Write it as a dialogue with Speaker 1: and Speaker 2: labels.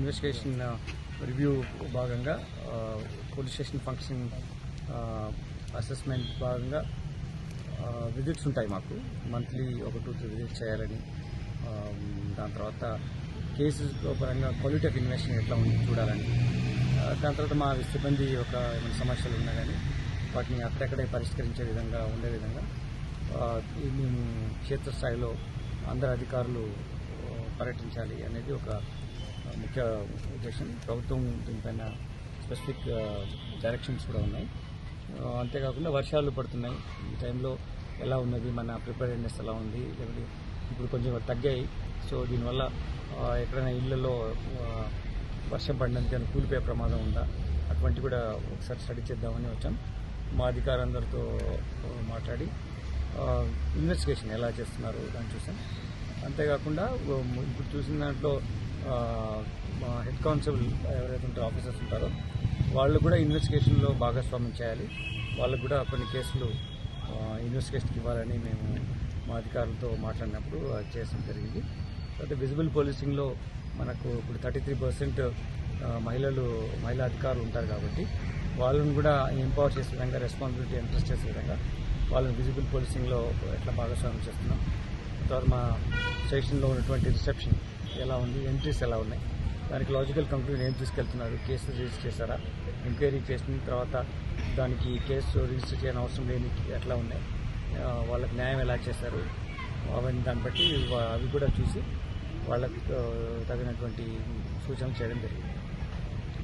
Speaker 1: Investigation review భాగంగా police station function assessment భాగంగా visits ఉంటాయి మాకు. మంత్లీ ఒక 2-3 విజిట్స్ చేయాలని, దాని తర్వాత కేసెస్ పరంగా క్వాలిటీ ఆఫ్ ఇన్వెస్టిగేషన్ ఎట్లా ఉంది చూడాలని, దాని తర్వాత మా సిబ్బంది ఏమైనా సమస్యలు ఉన్నా కానీ వాటిని అక్కడక్కడే పరిష్కరించే విధంగా ఉండే విధంగా మేము క్షేత్రస్థాయిలో అందరు అధికారులు పర్యటించాలి అనేది ఒక ముఖ్య ఉద్దేశం. ప్రభుత్వం దీనిపైన స్పెసిఫిక్ డైరెక్షన్స్ కూడా ఉన్నాయి. అంతేకాకుండా వర్షాలు పడుతున్నాయి, ఈ టైంలో ఎలా ఉన్నది, మన ప్రిపేర్నెస్ ఎలా ఉంది, లేకపోతే ఇప్పుడు కొంచెం తగ్గాయి. సో దీనివల్ల ఎక్కడైనా ఇళ్లలో వర్షం పడినందుకు కూలిపోయే ప్రమాదం ఉందా, అటువంటి కూడా ఒకసారి స్టడీ చేద్దామని వచ్చాం. మా అధికారులందరితో మాట్లాడి ఇన్వెస్టిగేషన్ ఎలా చేస్తున్నారు దాన్ని చూసాం. అంతేకాకుండా ఇప్పుడు చూసిన దాంట్లో మా హెడ్ కానిస్టేబుల్ ఎవరైతే ఉంటారో ఆఫీసర్స్ ఉంటారో వాళ్ళు కూడా ఇన్వెస్టిగేషన్లో భాగస్వామ్యం చేయాలి. వాళ్ళకు కూడా కొన్ని కేసులు ఇన్వెస్టిగేషన్కి ఇవ్వాలని మేము మా అధికారులతో మాట్లాడినప్పుడు అది చేయడం జరిగింది. అయితే విజిబుల్ పోలీసింగ్లో మనకు ఇప్పుడు 33% మహిళా అధికారులు ఉంటారు కాబట్టి వాళ్ళని కూడా ఎంపవర్ చేసే విధంగా, రెస్పాన్సిబిలిటీ ఇంట్రెస్ట్ చేసే విధంగా వాళ్ళని విజిబుల్ పోలీసింగ్లో ఎట్లా భాగస్వామ్యం చేస్తున్నాం. తర్వాత మా స్టేషన్లో ఉన్నటువంటి రిసెప్షన్ ఎలా ఉంది, ఎంట్రీస్ ఎలా ఉన్నాయి, దానికి లాజికల్ కంక్లూజన్ ఏం తీసుకెళ్తున్నారు, కేసు రిజిస్టర్ చేశారా, ఎంక్వైరీ చేసిన తర్వాత దానికి కేసు రిజిస్టర్ చేయని అవసరం లేని ఎట్లా ఉన్నాయి, వాళ్ళకి న్యాయం ఎలా చేశారు, అవన్నీ దాన్ని బట్టి అవి కూడా చూసి వాళ్ళకి తగినటువంటి సూచనలు చేయడం జరిగింది.